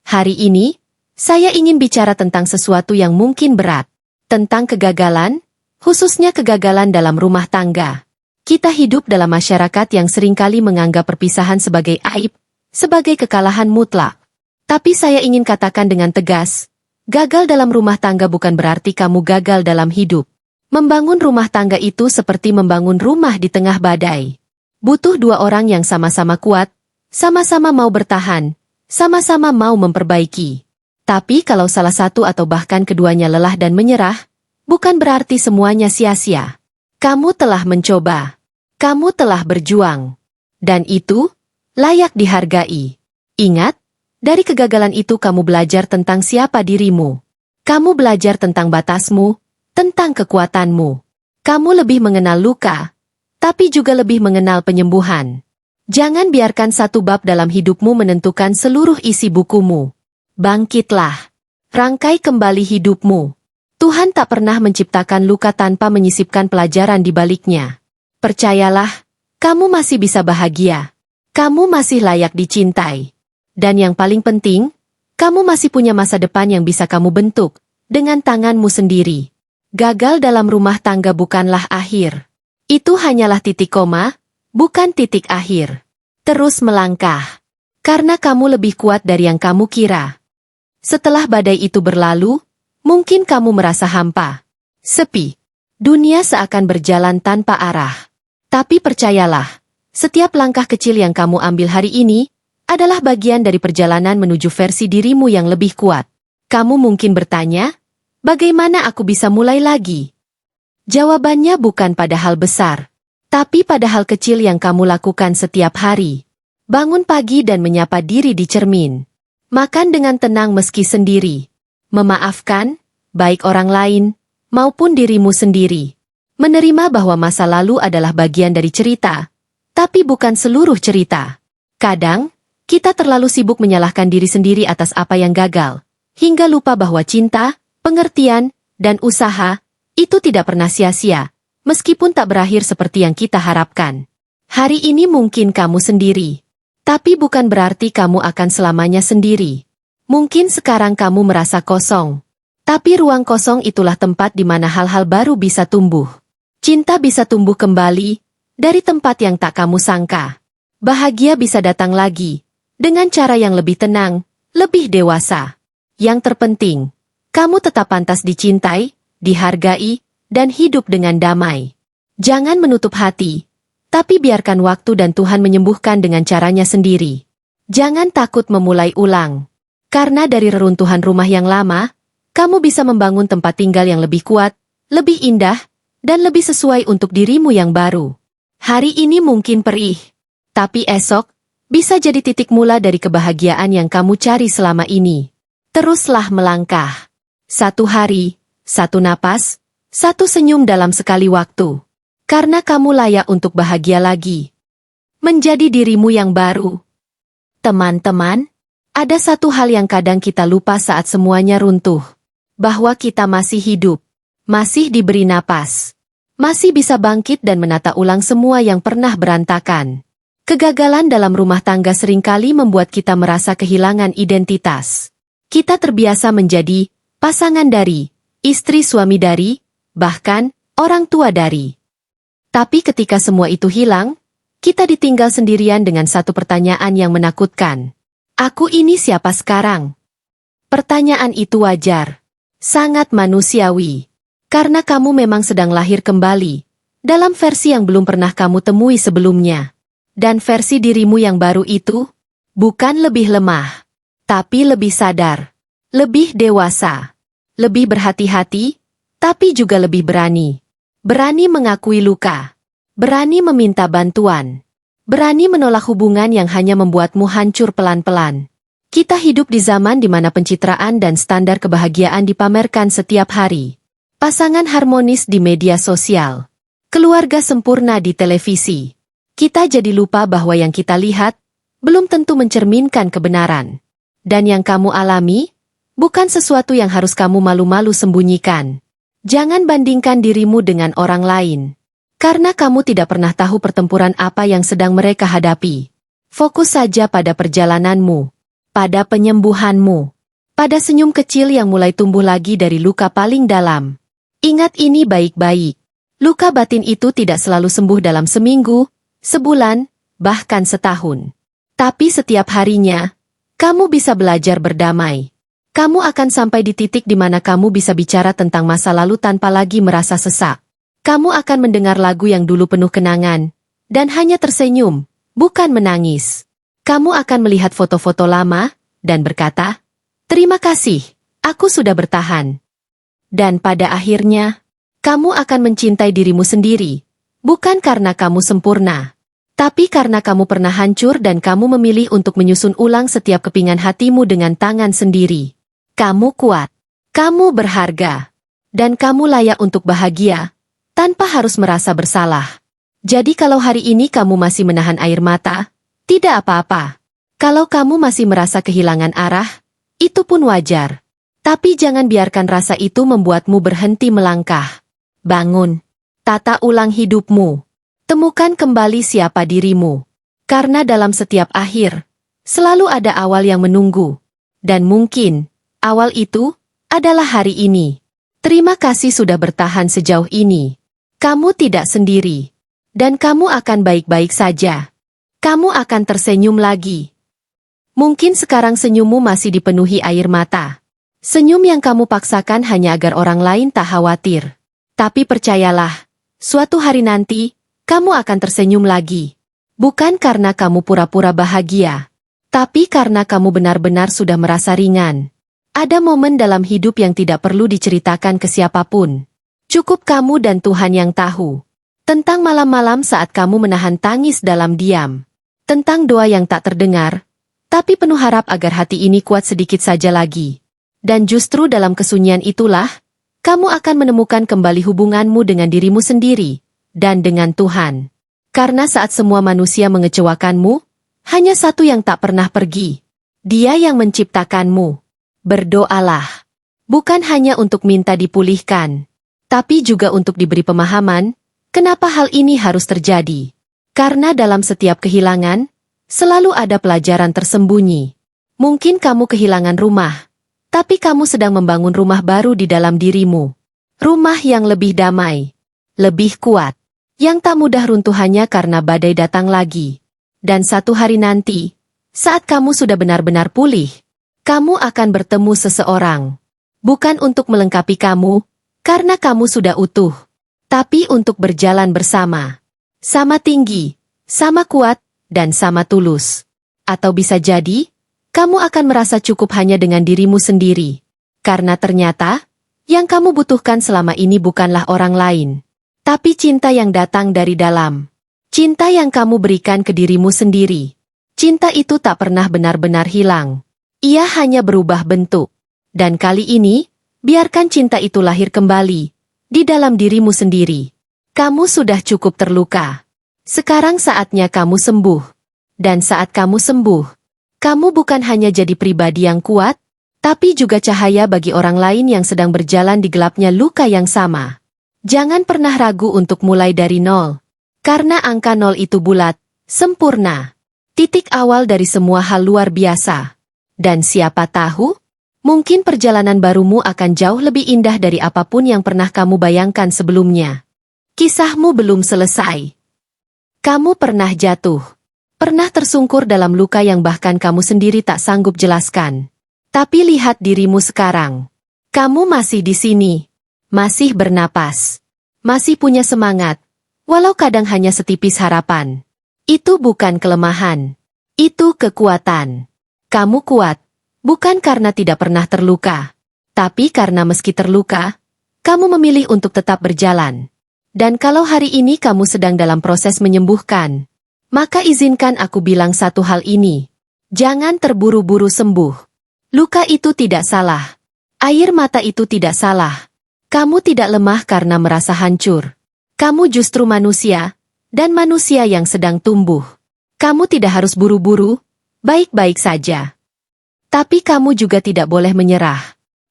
Hari ini, saya ingin bicara tentang sesuatu yang mungkin berat. Tentang kegagalan, khususnya kegagalan dalam rumah tangga. Kita hidup dalam masyarakat yang seringkali menganggap perpisahan sebagai aib, sebagai kekalahan mutlak. Tapi saya ingin katakan dengan tegas, gagal dalam rumah tangga bukan berarti kamu gagal dalam hidup. Membangun rumah tangga itu seperti membangun rumah di tengah badai. Butuh dua orang yang sama-sama kuat, sama-sama mau bertahan, sama-sama mau memperbaiki. Tapi kalau salah satu atau bahkan keduanya lelah dan menyerah, bukan berarti semuanya sia-sia. Kamu telah mencoba. Kamu telah berjuang. Dan itu layak dihargai. Ingat, dari kegagalan itu kamu belajar tentang siapa dirimu. Kamu belajar tentang batasmu, tentang kekuatanmu. Kamu lebih mengenal luka, tapi juga lebih mengenal penyembuhan. Jangan biarkan satu bab dalam hidupmu menentukan seluruh isi bukumu. Bangkitlah. Rangkai kembali hidupmu. Tuhan tak pernah menciptakan luka tanpa menyisipkan pelajaran di baliknya. Percayalah, kamu masih bisa bahagia. Kamu masih layak dicintai. Dan yang paling penting, kamu masih punya masa depan yang bisa kamu bentuk dengan tanganmu sendiri. Gagal dalam rumah tangga bukanlah akhir. Itu hanyalah titik koma, bukan titik akhir. Terus melangkah. Karena kamu lebih kuat dari yang kamu kira. Setelah badai itu berlalu, mungkin kamu merasa hampa, sepi. Dunia seakan berjalan tanpa arah. Tapi percayalah, setiap langkah kecil yang kamu ambil hari ini adalah bagian dari perjalanan menuju versi dirimu yang lebih kuat. Kamu mungkin bertanya, bagaimana aku bisa mulai lagi? Jawabannya bukan pada hal besar, tapi pada hal kecil yang kamu lakukan setiap hari. Bangun pagi dan menyapa diri di cermin. Makan dengan tenang meski sendiri. Memaafkan, baik orang lain, maupun dirimu sendiri. Menerima bahwa masa lalu adalah bagian dari cerita, tapi bukan seluruh cerita. Kadang, kita terlalu sibuk menyalahkan diri sendiri atas apa yang gagal, hingga lupa bahwa cinta, pengertian, dan usaha, itu tidak pernah sia-sia, meskipun tak berakhir seperti yang kita harapkan. Hari ini mungkin kamu sendiri, tapi bukan berarti kamu akan selamanya sendiri. Mungkin sekarang kamu merasa kosong, tapi ruang kosong itulah tempat di mana hal-hal baru bisa tumbuh. Cinta bisa tumbuh kembali, dari tempat yang tak kamu sangka. Bahagia bisa datang lagi, dengan cara yang lebih tenang, lebih dewasa. Yang terpenting, kamu tetap pantas dicintai, dihargai, dan hidup dengan damai. Jangan menutup hati, tapi biarkan waktu dan Tuhan menyembuhkan dengan caranya sendiri. Jangan takut memulai ulang. Karena dari reruntuhan rumah yang lama, kamu bisa membangun tempat tinggal yang lebih kuat, lebih indah, dan lebih sesuai untuk dirimu yang baru. Hari ini mungkin perih, tapi esok bisa jadi titik mula dari kebahagiaan yang kamu cari selama ini. Teruslah melangkah. Satu hari, satu napas, satu senyum dalam sekali waktu. Karena kamu layak untuk bahagia lagi. Menjadi dirimu yang baru. Teman-teman, ada satu hal yang kadang kita lupa saat semuanya runtuh. Bahwa kita masih hidup. Masih diberi napas. Masih bisa bangkit dan menata ulang semua yang pernah berantakan. Kegagalan dalam rumah tangga seringkali membuat kita merasa kehilangan identitas. Kita terbiasa menjadi pasangan dari, istri suami dari, bahkan orang tua dari. Tapi ketika semua itu hilang, kita ditinggal sendirian dengan satu pertanyaan yang menakutkan. Aku ini siapa sekarang? Pertanyaan itu wajar. Sangat manusiawi. Karena kamu memang sedang lahir kembali, dalam versi yang belum pernah kamu temui sebelumnya. Dan versi dirimu yang baru itu, bukan lebih lemah, tapi lebih sadar, lebih dewasa, lebih berhati-hati, tapi juga lebih berani. Berani mengakui luka, berani meminta bantuan, berani menolak hubungan yang hanya membuatmu hancur pelan-pelan. Kita hidup di zaman di mana pencitraan dan standar kebahagiaan dipamerkan setiap hari. Pasangan harmonis di media sosial. Keluarga sempurna di televisi. Kita jadi lupa bahwa yang kita lihat belum tentu mencerminkan kebenaran. Dan yang kamu alami bukan sesuatu yang harus kamu malu-malu sembunyikan. Jangan bandingkan dirimu dengan orang lain. Karena kamu tidak pernah tahu pertempuran apa yang sedang mereka hadapi. Fokus saja pada perjalananmu. pada penyembuhanmu, pada senyum kecil yang mulai tumbuh lagi dari luka paling dalam. Ingat ini baik-baik. Luka batin itu tidak selalu sembuh dalam seminggu, sebulan, bahkan setahun. Tapi setiap harinya, kamu bisa belajar berdamai. Kamu akan sampai di titik di mana kamu bisa bicara tentang masa lalu tanpa lagi merasa sesak. Kamu akan mendengar lagu yang dulu penuh kenangan, dan hanya tersenyum, bukan menangis. Kamu akan melihat foto-foto lama, dan berkata, "Terima kasih, aku sudah bertahan." Dan pada akhirnya, kamu akan mencintai dirimu sendiri, bukan karena kamu sempurna, tapi karena kamu pernah hancur dan kamu memilih untuk menyusun ulang setiap kepingan hatimu dengan tangan sendiri. Kamu kuat, kamu berharga, dan kamu layak untuk bahagia, tanpa harus merasa bersalah. Jadi kalau hari ini kamu masih menahan air mata, tidak apa-apa. Kalau kamu masih merasa kehilangan arah, itu pun wajar. Tapi jangan biarkan rasa itu membuatmu berhenti melangkah. Bangun. Tata ulang hidupmu. Temukan kembali siapa dirimu. Karena dalam setiap akhir, selalu ada awal yang menunggu. Dan mungkin, awal itu adalah hari ini. Terima kasih sudah bertahan sejauh ini. Kamu tidak sendiri. Dan kamu akan baik-baik saja. Kamu akan tersenyum lagi. Mungkin sekarang senyummu masih dipenuhi air mata. Senyum yang kamu paksakan hanya agar orang lain tak khawatir. Tapi percayalah, suatu hari nanti, kamu akan tersenyum lagi. Bukan karena kamu pura-pura bahagia, tapi karena kamu benar-benar sudah merasa ringan. Ada momen dalam hidup yang tidak perlu diceritakan ke siapapun. Cukup kamu dan Tuhan yang tahu. Tentang malam-malam saat kamu menahan tangis dalam diam. Tentang doa yang tak terdengar, tapi penuh harap agar hati ini kuat sedikit saja lagi. Dan justru dalam kesunyian itulah, kamu akan menemukan kembali hubunganmu dengan dirimu sendiri, dan dengan Tuhan. Karena saat semua manusia mengecewakanmu, hanya satu yang tak pernah pergi. Dia yang menciptakanmu. Berdoalah. Bukan hanya untuk minta dipulihkan, tapi juga untuk diberi pemahaman, kenapa hal ini harus terjadi. Karena dalam setiap kehilangan, selalu ada pelajaran tersembunyi. Mungkin kamu kehilangan rumah, tapi kamu sedang membangun rumah baru di dalam dirimu. Rumah yang lebih damai, lebih kuat, yang tak mudah runtuhannya karena badai datang lagi. Dan satu hari nanti, saat kamu sudah benar-benar pulih, kamu akan bertemu seseorang. Bukan untuk melengkapi kamu, karena kamu sudah utuh, tapi untuk berjalan bersama. Sama tinggi, sama kuat, dan sama tulus. Atau bisa jadi, kamu akan merasa cukup hanya dengan dirimu sendiri. Karena ternyata, yang kamu butuhkan selama ini bukanlah orang lain, tapi cinta yang datang dari dalam. Cinta yang kamu berikan ke dirimu sendiri. Cinta itu tak pernah benar-benar hilang. Ia hanya berubah bentuk. Dan kali ini, biarkan cinta itu lahir kembali, di dalam dirimu sendiri. Kamu sudah cukup terluka. Sekarang saatnya kamu sembuh. Dan saat kamu sembuh, kamu bukan hanya jadi pribadi yang kuat, tapi juga cahaya bagi orang lain yang sedang berjalan di gelapnya luka yang sama. Jangan pernah ragu untuk mulai dari nol. Karena angka nol itu bulat, sempurna. Titik awal dari semua hal luar biasa. Dan siapa tahu, mungkin perjalanan barumu akan jauh lebih indah dari apapun yang pernah kamu bayangkan sebelumnya. Kisahmu belum selesai. Kamu pernah jatuh. Pernah tersungkur dalam luka yang bahkan kamu sendiri tak sanggup jelaskan. Tapi lihat dirimu sekarang. Kamu masih di sini. Masih bernapas. Masih punya semangat. Walau kadang hanya setipis harapan. Itu bukan kelemahan. Itu kekuatan. Kamu kuat. Bukan karena tidak pernah terluka. Tapi karena meski terluka, kamu memilih untuk tetap berjalan. Dan kalau hari ini kamu sedang dalam proses menyembuhkan, maka izinkan aku bilang satu hal ini. Jangan terburu-buru sembuh. Luka itu tidak salah. Air mata itu tidak salah. Kamu tidak lemah karena merasa hancur. Kamu justru manusia, dan manusia yang sedang tumbuh. Kamu tidak harus buru-buru, baik-baik saja. Tapi kamu juga tidak boleh menyerah.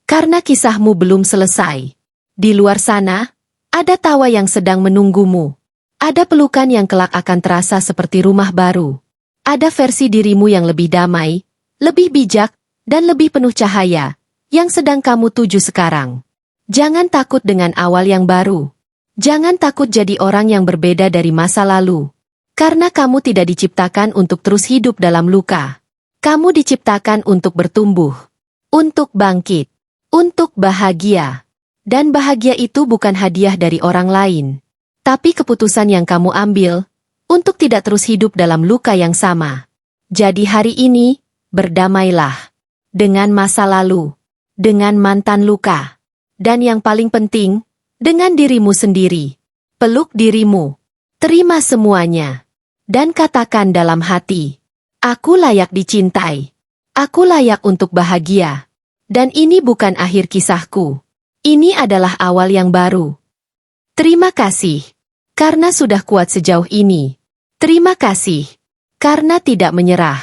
Karena kisahmu belum selesai. Di luar sana, ada tawa yang sedang menunggumu. Ada pelukan yang kelak akan terasa seperti rumah baru. Ada versi dirimu yang lebih damai, lebih bijak, dan lebih penuh cahaya, yang sedang kamu tuju sekarang. Jangan takut dengan awal yang baru. Jangan takut jadi orang yang berbeda dari masa lalu. Karena kamu tidak diciptakan untuk terus hidup dalam luka. Kamu diciptakan untuk bertumbuh, untuk bangkit, untuk bahagia. Dan bahagia itu bukan hadiah dari orang lain, tapi keputusan yang kamu ambil untuk tidak terus hidup dalam luka yang sama. Jadi hari ini, berdamailah dengan masa lalu, dengan mantan luka, dan yang paling penting, dengan dirimu sendiri. Peluk dirimu, terima semuanya, dan katakan dalam hati, aku layak dicintai, aku layak untuk bahagia, dan ini bukan akhir kisahku. Ini adalah awal yang baru. Terima kasih, karena sudah kuat sejauh ini. Terima kasih, karena tidak menyerah.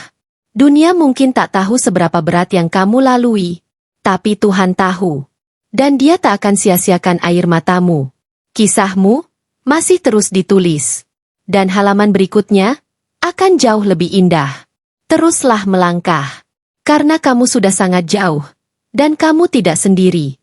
Dunia mungkin tak tahu seberapa berat yang kamu lalui, tapi Tuhan tahu. Dan Dia tak akan sia-siakan air matamu. Kisahmu masih terus ditulis. Dan halaman berikutnya akan jauh lebih indah. Teruslah melangkah. Karena kamu sudah sangat jauh. Dan kamu tidak sendiri.